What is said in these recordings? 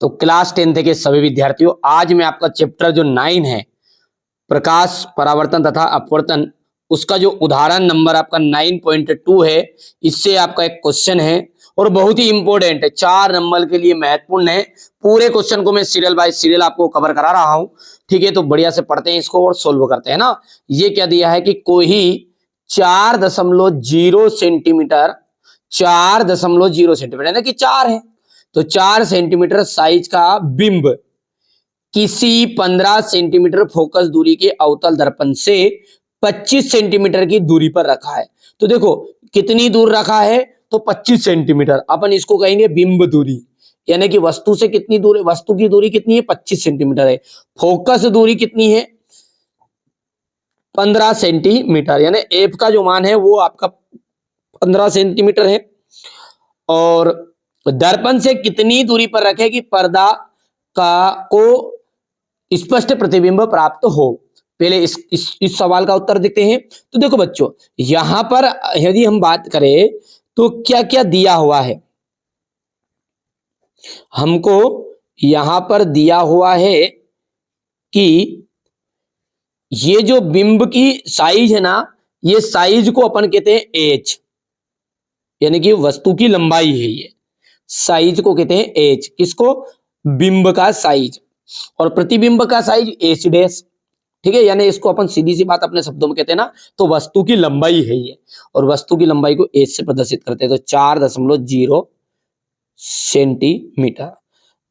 तो क्लास 10 के सभी विद्यार्थियों, आज मैं आपका चैप्टर जो 9 है, प्रकाश परावर्तन तथा अपवर्तन, उसका जो उदाहरण नंबर आपका 9.2 है, इससे आपका एक क्वेश्चन है और बहुत ही इंपॉर्टेंट है, 4 नंबर के लिए महत्वपूर्ण है। पूरे क्वेश्चन को मैं सीरियल बाय सीरियल आपको कवर करा रहा हूं, ठीक है। तो बढ़िया से पढ़ते हैं इसको और सोल्व करते हैं ना। ये क्या दिया है कि कोई 4.0 सेंटीमीटर 4.0 सेंटीमीटर यानी कि 4 है, तो 4 सेंटीमीटर साइज का बिंब किसी 15 सेंटीमीटर फोकस दूरी के अवतल दर्पण से 25 सेंटीमीटर की दूरी पर रखा है। तो देखो कितनी दूर रखा है, तो 25 सेंटीमीटर। अपन इसको कहेंगे बिंब दूरी, यानी कि वस्तु से कितनी दूर है, वस्तु की दूरी कितनी है, 25 सेंटीमीटर है। फोकस दूरी कितनी है, 15 सेंटीमीटर, यानी एफ का जो मान है वो आपका 15 सेंटीमीटर है। और दर्पण से कितनी दूरी पर रखे कि पर्दा को स्पष्ट प्रतिबिंब प्राप्त हो। पहले इस सवाल का उत्तर देखते हैं। तो देखो बच्चों, यहां पर यदि हम बात करें तो क्या क्या दिया हुआ है, हमको यहां पर दिया हुआ है कि ये जो बिंब की साइज है ना, ये साइज को अपन कहते हैं एच, यानी कि वस्तु की लंबाई है। ये साइज को कहते हैं एच, किसको, बिंब का साइज। और प्रतिबिंब का साइज एच डैश, ठीक है। यानी इसको अपन सीधी सी बात अपने शब्दों में कहते हैं ना, तो वस्तु की लंबाई है ये, और वस्तु की लंबाई को एच से प्रदर्शित करते हैं। तो 4.0 सेंटीमीटर।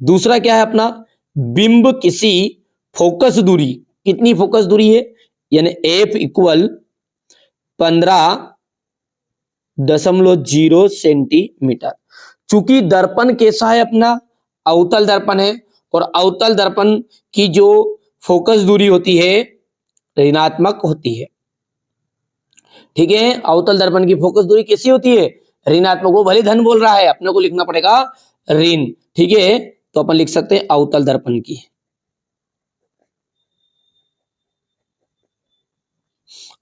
दूसरा क्या है अपना, बिंब किसी फोकस दूरी, कितनी फोकस दूरी है, यानी एफ इक्वल 15.0 सेंटीमीटर। चूंकि दर्पण कैसा है अपना, अवतल दर्पण है, और अवतल दर्पण की जो फोकस दूरी होती है ऋणात्मक होती है, ठीक है। अवतल दर्पण की फोकस दूरी कैसी होती है, ऋणात्मक। वो भले धन बोल रहा है, अपने को लिखना पड़ेगा ऋण, ठीक है। तो अपन लिख सकते हैं अवतल दर्पण की,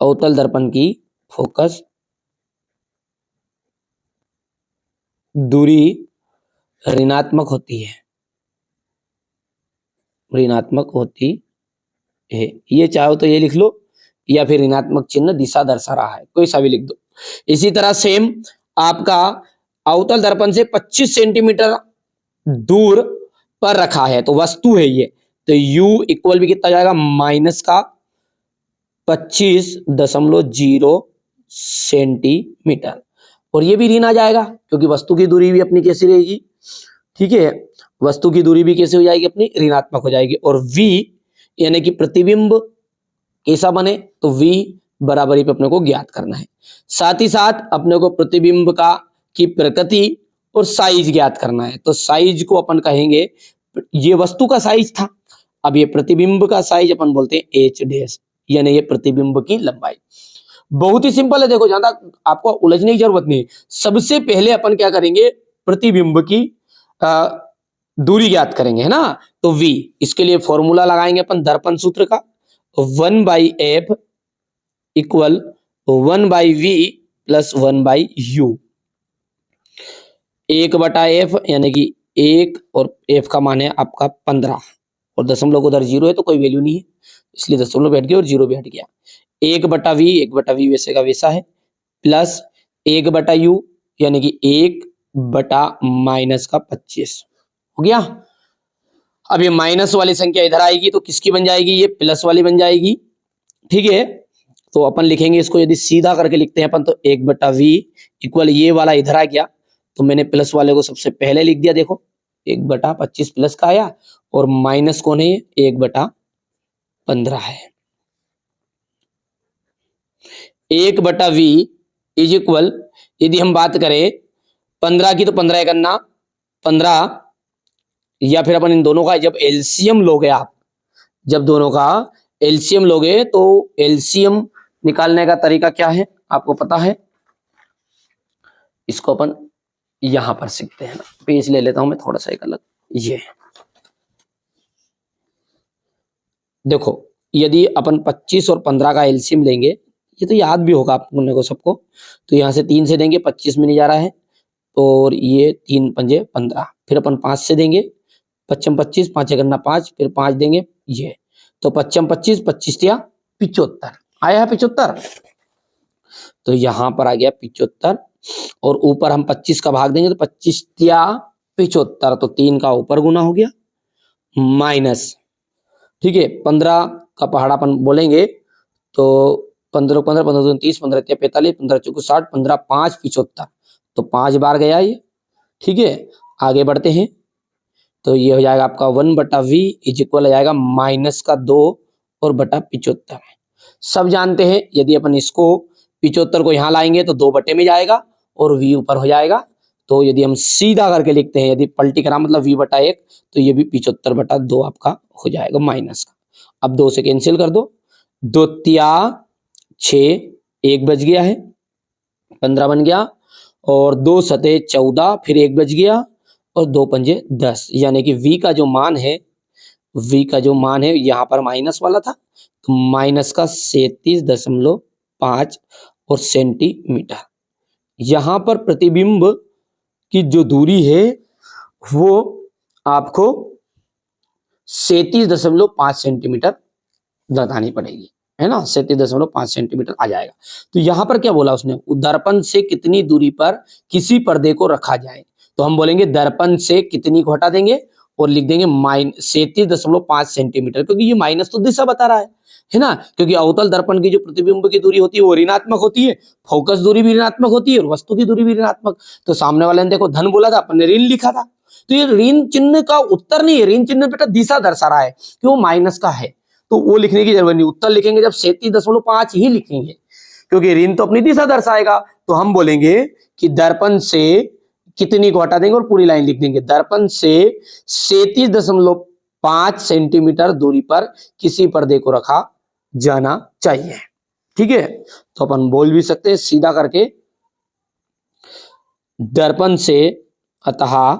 अवतल दर्पण की फोकस दूरी ऋणात्मक होती है, ऋणात्मक होती है। ये चाहो तो ये लिख लो, या फिर ऋणात्मक चिन्ह दिशा दर्शा रहा है, कोई सा भी लिख दो। इसी तरह सेम आपका अवतल दर्पण से 25 सेंटीमीटर दूर पर रखा है, तो वस्तु है ये, तो U इक्वल भी कितना जाएगा, माइनस का 25.0 सेंटीमीटर। और ये भी ऋण आ जाएगा, क्योंकि वस्तु की दूरी भी अपनी कैसी रहेगी, ठीक है, वस्तु की दूरी भी कैसे हो जाएगी अपनी, ऋणात्मक हो जाएगी। और V यानी कि प्रतिबिंब कैसा बने, तो V बराबरी पे अपने को ज्ञात करना है। साथ ही साथ अपने को प्रतिबिंब का की प्रकृति और साइज ज्ञात करना है। तो साइज को अपन कहेंगे, ये वस्तु का साइज था, अब ये प्रतिबिंब का साइज अपन बोलते हैं एच डैश, यानी ये प्रतिबिंब की लंबाई। बहुत ही सिंपल है, देखो ज्यादा आपको उलझने की जरूरत नहीं। सबसे पहले अपन क्या करेंगे, प्रतिबिंब की दूरी ज्ञात करेंगे, है ना। तो V, इसके लिए फॉर्मूला लगाएंगे अपन दर्पण सूत्र का, 1/f equal 1/v plus 1/u। 1/f यानी कि 1, और f का मान है आपका 15, और दशमलव उधर 0 है तो कोई वैल्यू नहीं है, इसलिए दशमलव बैठ गया और 0 बैठ गया। 1/v, 1/v वैसे का वैसा है, प्लस 1/u यानी कि 1/-25 हो गया। अब ये माइनस वाली संख्या इधर आएगी तो किसकी बन जाएगी, ये प्लस वाली बन जाएगी, ठीक है। तो अपन लिखेंगे इसको, यदि सीधा करके लिखते हैं अपन, तो 1/v इक्वल, ये वाला इधर आ गया तो मैंने प्लस वाले को सबसे पहले लिख दिया, देखो 1/25 प्लस का आया, और माइनस कौन है, 1/15 है। 1/v इज इक्वल, यदि हम बात करें 15 की, तो 15 करना 15, या फिर अपन इन दोनों का जब एलसीएम लोगे, आप जब दोनों का एलसीएम लोगे, तो एलसीएम निकालने का तरीका क्या है आपको पता है, इसको अपन यहां पर सीखते हैं ना। पेज ले लेता हूं मैं थोड़ा सा एक अलग, ये देखो, यदि अपन 25 और 15 का एलसीएम लेंगे, ये तो याद भी होगा आप लोगों को सबको, तो यहाँ से 3 से देंगे, 25 में नहीं जा रहा है, और ये 3 पंजे 15, फिर अपन 5 से देंगे पच्चम 25, 5 करना 5, फिर 5 देंगे ये, तो पच्चम 25, 25 या 75 आया है 75। तो यहां पर आ गया 75 और ऊपर हम 25 का भाग देंगे तो 25 या 75, तो 3 का ऊपर गुना हो गया माइनस, ठीक है 15 का पहाड़ापन बोलेंगे तो 15 15 15 2 30 15 3 45 15 चौको 60 15 5 75, तो 5 बार गया ये, ठीक है। आगे बढ़ते हैं तो ये हो जाएगा आपका 1/v इज इक्वल हो जाएगा -2 और बटा 75। सब जानते हैं यदि अपन इसको 75 को यहाँ लाएंगे तो 2 बटे में जाएगा और v ऊपर हो जाएगा, तो यदि हम सीधा करके लिखते हैं, यदि पलटी करा मतलब v/1, तो ये भी 75/2 आपका हो जाएगा माइनस का। अब 2 से कैंसिल कर दो, 2 तिया 6, 1 बच गया है 15 बन गया, और 2 सते 14, फिर 1 बच गया और 2 पंजे 10, यानी कि v का जो मान है, v का जो मान है यहाँ पर माइनस वाला था तो माइनस का 37.5 और सेंटीमीटर। यहां पर प्रतिबिंब की जो दूरी है वो आपको 37.5 सेंटीमीटर बतानी पड़ेगी, है ना, 37.5 सेंटीमीटर आ जाएगा। तो यहां पर क्या बोला उसने, दर्पण से कितनी दूरी पर किसी पर्दे को रखा जाए, तो हम बोलेंगे दर्पण से कितनी को हटा देंगे और लिख देंगे 37.5 सेंटीमीटर, क्योंकि ये माइनस तो दिशा बता रहा है ना, क्योंकि अवतल दर्पण की जो प्रतिबिंब की दूरी होती है वो ऋणात्मक होती है, फोकस दूरी भी ऋणात्मक होती है और वस्तु की दूरी भी ऋणात्मक। तो सामने वाले ने देखो धन बोला था, अपन ने ऋण लिखा था, तो ये ऋण चिन्ह का उत्तर नहीं है, ऋण चिन्ह बेटा दिशा दर्शा रहा है कि वो माइनस का है, तो वो लिखने की जरूरत नहीं, उत्तर लिखेंगे जब 37.5 ही लिखेंगे, क्योंकि ऋण तो अपनी दिशा दर्शाएगा। तो हम बोलेंगे कि दर्पण से कितनी को हटा देंगे और पूरी लाइन लिख देंगे, दर्पण से 37.5 सेंटीमीटर दूरी पर किसी पर्दे को रखा जाना चाहिए, ठीक है। तो अपन बोल भी सकते हैं सीधा करके, दर्पण से अतः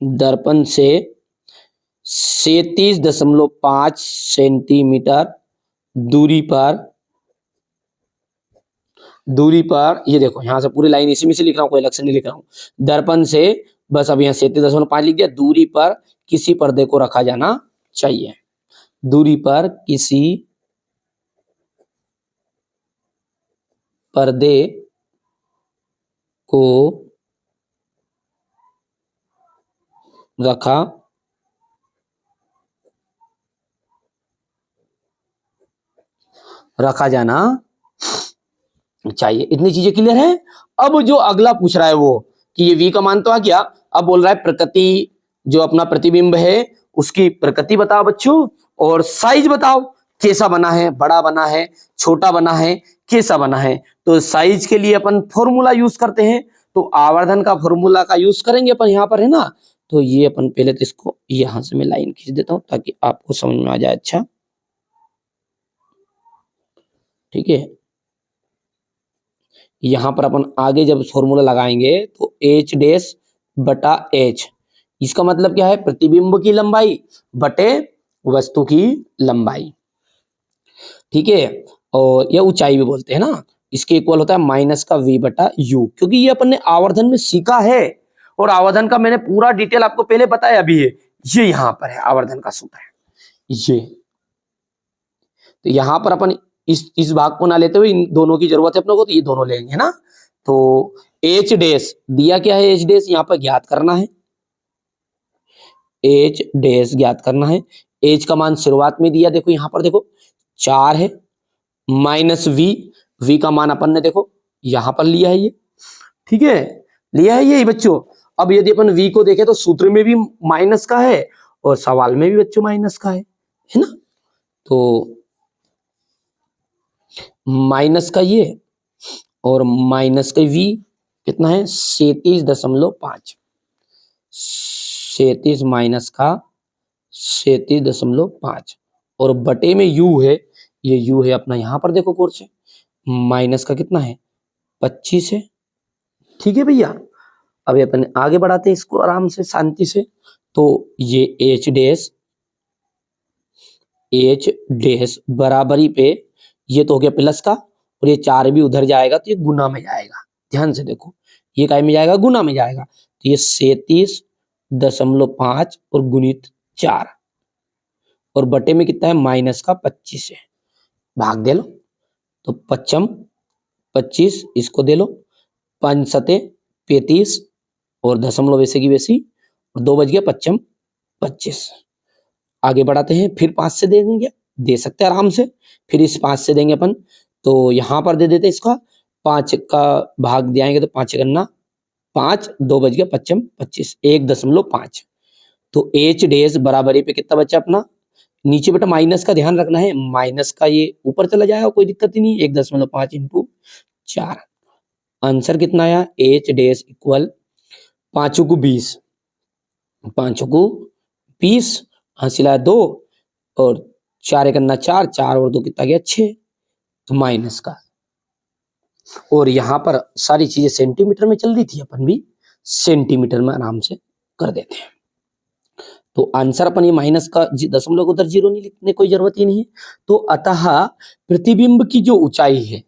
दर्पण से 37.5 सेंटीमीटर दूरी पर ये देखो यहां से पूरी लाइन इसी में से लिख रहा हूं, कोई अलग से नहीं लिख रहा हूं, दर्पण से बस अब यहां 37.5 लिख दिया, दूरी पर किसी पर्दे को रखा जाना चाहिए, दूरी पर किसी पर्दे को रखा जाना चाहिए। इतनी चीजें क्लियर है। अब जो अगला पूछ रहा है वो कि ये v का मान तो आ गया, अब बोल रहा है प्रकृति, जो अपना प्रतिबिंब है उसकी प्रकृति बताओ बच्चों, और साइज बताओ, कैसा बना है, बड़ा बना है, छोटा बना है, कैसा बना है। तो साइज के लिए अपन फॉर्मूला यूज करते हैं, तो आवर्धन का फॉर्मूला का यूज करेंगे अपन यहाँ पर, है ना। तो ये अपन पहले तो इसको यहां से मैं लाइन खींच देता हूं ताकि आपको समझ में आ जाए, अच्छा ठीक है। यहां पर अपन आगे जब फॉर्मूला लगाएंगे तो h डैश बटा h, इसका मतलब क्या है, प्रतिबिंब की लंबाई बटे वस्तु की लंबाई, ठीक है। और यह ऊंचाई भी बोलते हैं ना, इसके इक्वल होता है माइनस का v बटा u, क्योंकि ये अपन ने आवर्धन में सीखा है और आवर्धन का मैंने पूरा डिटेल आपको पहले बताया भी है, ये यहां पर है आवर्धन का सूत्र है ये। तो यहां पर अपन इस भाग को ना लेते हुए इन दोनों की जरूरत है अपनों को, तो ये दोनों लेंगे, है ना। तो h डैश दिया क्या है, h डैश यहाँ पर ज्ञात करना है, h डैश ज्ञात करना है। h का मान शुरुआत में दिया, देखो यहां पर देखो 4 है, माइनस v का मान अपन ने देखो यहां पर लिया है ये, ठीक है, लिया है ये बच्चों। अब यदि अपन v को देखें तो सूत्र में भी माइनस का है और सवाल में भी बच्चों माइनस का है ना। तो माइनस का ये और माइनस का v कितना है 37.5, 37 माइनस का 37.5 और बटे में u है, ये u है अपना यहाँ पर देखो कोर्स है, माइनस का कितना है 25 है, ठीक है भैया। अभी अपन आगे बढ़ाते हैं इसको आराम से शांति से। तो ये h डैश बराबरी पे ये तो हो गया प्लस का, और ये 4 भी उधर जाएगा तो ये गुना में जाएगा, ध्यान से देखो ये काय में जाएगा, गुना में जाएगा। तो ये 37.5 और गुणित 4 और बटे में कितना है, माइनस का 25 है, भाग दे लो। तो 55 25 इसको दे लो, 5 सते 35 और दशमलव वैसे की वैसी, और 2 बच गया 55 25। आगे बढ़ाते हैं, फिर 5 से दे देंगे, दे सकते हैं आराम से। फिर इस 5 से देंगे अपन, तो यहां पर दे देते इसका 5 का भाग दियाएंगे तो 5 करना 5, 2 बच गया 55 25, 1.5। तो एच डेज बराबरी पे कितना बचा अपना, नीचे बेटा माइनस का ध्यान रखना है, माइनस का ये ऊपर चला जाएगा, कोई दिक्कत ही नहीं। 1.5 इंटू 4, आंसर कितना आया, एच डेज इक्वल 5 को 20, 5 को 20, हासिल 2 और 4 करना 4, 4 और 2 कितना गया 6, तो माइनस का। और यहां पर सारी चीजें सेंटीमीटर में चल रही थी, अपन भी सेंटीमीटर में आराम से कर देते हैं। तो आंसर अपन ये माइनस का दशमलव को उधर 0 नहीं लिखने कोई जरूरत ही नहीं है। तो अतः प्रतिबिंब की जो ऊंचाई है,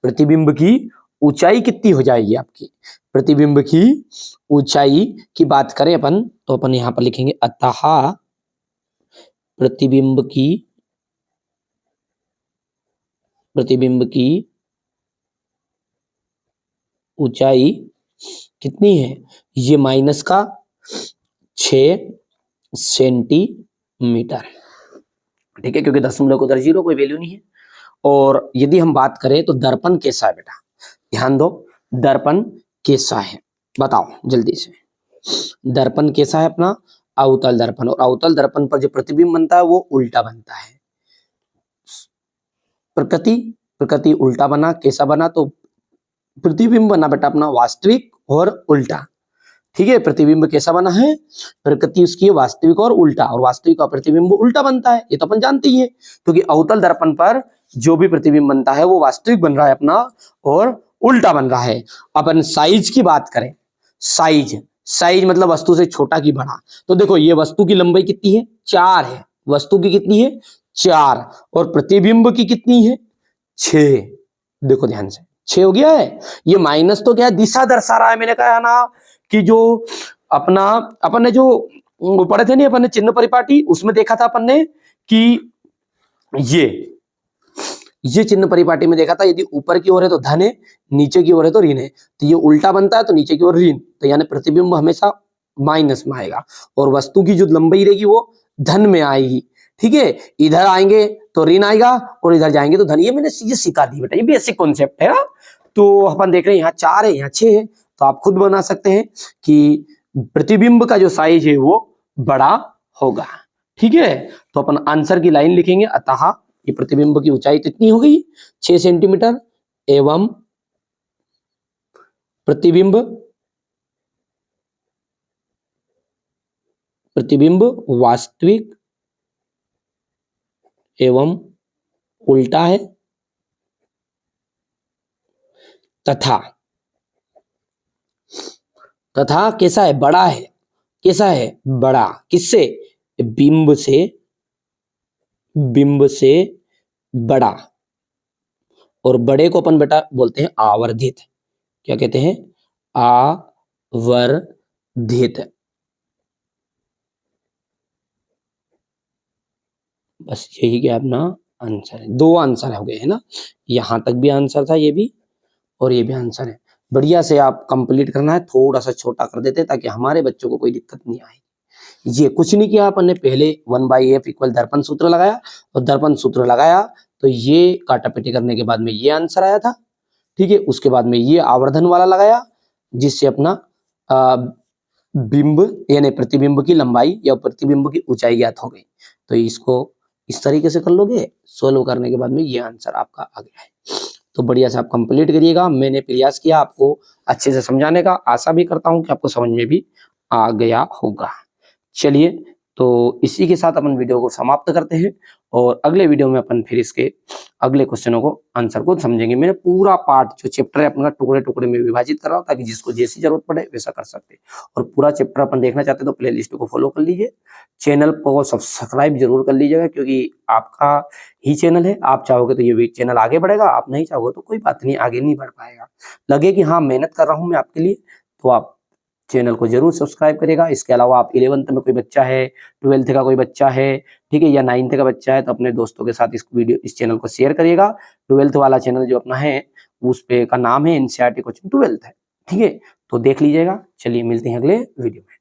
प्रतिबिंब की ऊंचाई कितनी हो जाएगी आपकी, प्रतिबिंब की ऊंचाई की बात करें अपन, तो अपन यहां पर लिखेंगे अतः प्रतिबिंब की ऊंचाई कितनी है, ये माइनस का 6 सेंटीमीटर, ठीक है, क्योंकि दशमलव को उधर 0 कोई वैल्यू नहीं है। और यदि हम बात करें तो दर्पण कैसा है बेटा, ध्यान दो, दर्पण कैसा है बताओ जल्दी से। दर्पण कैसा है अपना, अवतल दर्पण, और अवतल दर्पण पर जो प्रतिबिंब बनता है वो उल्टा बनता है। प्रकृति उल्टा बना, कैसा बना, तो प्रतिबिंब बना बेटा अपना वास्तविक और उल्टा, ठीक है। प्रतिबिंब कैसा बना है, प्रकृति उसकी वास्तविक और उल्टा, और वास्तविक का प्रतिबिंब उल्टा बनता है, ये तो अपन जानते ही है, क्योंकि अवतल दर्पण पर जो भी प्रतिबिंब बनता है वो वास्तविक बन रहा है अपना और उल्टा बन रहा है। अपन साइज की बात करें, साइज मतलब वस्तु से छोटा की बड़ा, तो देखो ये वस्तु की लंबाई कितनी है, 4 है, वस्तु की कितनी है 4, और प्रतिबिंब की कितनी है 6, देखो ध्यान से 6 हो गया है। ये माइनस तो क्या है, दिशा दर्शा रहा है, मैंने कहा ना कि जो अपना अपन ने जो पढ़े थे नहीं, अपन ने चिन्ह परिपाटी, उसमें देखा था अपन ने कि ये चिन्ह परिपाटी में देखा था, यदि ऊपर की ओर है तो धन है, नीचे की ओर है तो ऋण है, तो ये उल्टा बनता है तो नीचे की ओर ऋण, तो यानी प्रतिबिंब हमेशा माइनस में आएगा, और वस्तु की जो लंबाई रहेगी वो धन में आएगी, ठीक है। इधर आएंगे तो ऋण आएगा और इधर जाएंगे तो धन, ये मैंने ये सिखा दी बेटा, ये बेसिक कॉन्सेप्ट है ना। तो अपन देख रहे हैं यहाँ 4 है, यहाँ 6 है, तो आप खुद बना सकते हैं कि प्रतिबिंब का जो साइज है वो बड़ा होगा, ठीक है। तो अपन आंसर की लाइन लिखेंगे, अतः ये प्रतिबिंब की ऊंचाई कितनी हो गई 6 सेंटीमीटर, एवं प्रतिबिंब वास्तविक एवं उल्टा है, तथा कैसा है, बड़ा है, कैसा है बड़ा, किससे, बिंब से बड़ा, और बड़े को अपन बेटा बोलते हैं आवर्धित, क्या कहते हैं, आवर्धित। बस यही क्या अपना आंसर है, 2 आंसर हो गए है ना, यहां तक भी आंसर था ये भी, और ये भी आंसर है। बढ़िया से आप कंप्लीट करना है, थोड़ा सा छोटा कर देते ताकि हमारे बच्चों को कोई दिक्कत नहीं आए। ये कुछ नहीं किया अपन ने, पहले 1/f इक्वल दर्पण सूत्र लगाया, और दर्पण सूत्र लगाया तो ये काटापीटी करने के बाद में ये आंसर आया था, ठीक है। उसके बाद में ये आवर्धन वाला लगाया, जिससे अपना बिंब यानी प्रतिबिंब की लंबाई या प्रतिबिंब की ऊंचाई ज्ञात हो गई। तो इसको इस तरीके से कर लोगे, सोल्व करने के बाद में ये आंसर आपका आ गया है। तो बढ़िया से आप कंप्लीट करिएगा, मैंने प्रयास किया आपको अच्छे से समझाने का, आशा भी करता हूं कि आपको समझ में भी आ गया होगा। चलिए तो इसी के साथ अपन वीडियो को समाप्त करते हैं और अगले वीडियो में अपन फिर इसके अगले क्वेश्चनों को आंसर को समझेंगे। मैंने पूरा पार्ट जो चैप्टर है अपना टुकड़े टुकड़े में विभाजित कर रहा हूँ ताकि जिसको जैसी जरूरत पड़े वैसा कर सकते। और पूरा चैप्टर अपन देखना चाहते तो प्ले लिस्ट को फॉलो कर लीजिए, चैनल को सब्सक्राइब जरूर कर लीजिएगा क्योंकि आपका ही चैनल है। आप चाहोगे तो ये चैनल आगे बढ़ेगा, आप नहीं चाहोगे तो कोई बात नहीं, आगे नहीं बढ़ पाएगा। लगे कि हाँ मेहनत कर रहा हूँ मैं आपके लिए, तो आप चैनल को जरूर सब्सक्राइब करेगा। इसके अलावा आप 11th में कोई बच्चा है, 12th का कोई बच्चा है, ठीक है, या 9th का बच्चा है तो अपने दोस्तों के साथ इस चैनल को शेयर करिएगा। 12th वाला चैनल जो अपना है उस पे का नाम है NCERT कोचिंग 12th है, ठीक है, तो देख लीजिएगा। चलिए मिलते हैं अगले वीडियो में।